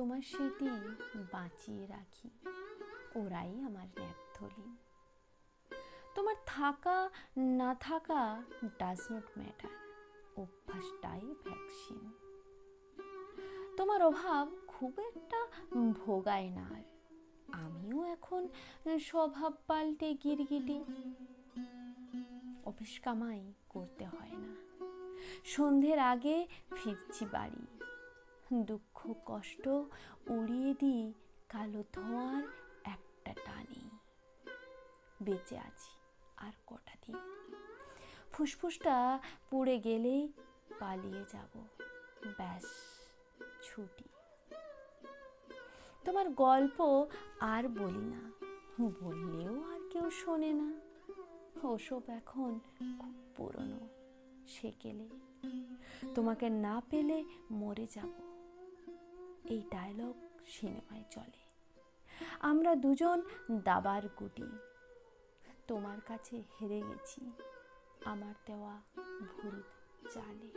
তোমার স্মৃতি বাঁচিয়ে রাখি, ওরাই আমার ন্যাপথলিন। তোমার থাকা না থাকা ডাজ নট ম্যাটার, অভ্যাসটাই ভ্যাকসিন। তোমার অভাব খুব একটা ভোগায় না আর, আমিও এখন স্বভাব পাল্টে গিরগিটি। অফিস কামাই করতে হয় না, সন্ধ্যের আগে ফিরছি বাড়ি, দুঃখ কষ্ট উড়িয়ে দিই কালো ধোঁয়ার একটা টানে। বেঁচে আছি আর কটা দিন, ফুসফুসটা পুড়ে গেলেই পালিয়ে যাব, ব্যাস ছুটি। তোমার গল্প আর বলি না, বললেও আর কেউ শোনে না, ওসব এখন খুব পুরনো সেকেলে। তোমাকে না পেলে মরে যাব, এই ডায়লগ সিনেমায় চলে। আমরা দুজন দাবার গুটি, তোমার কাছে হেরে গেছি আমার দেওয়া ভুল চালে।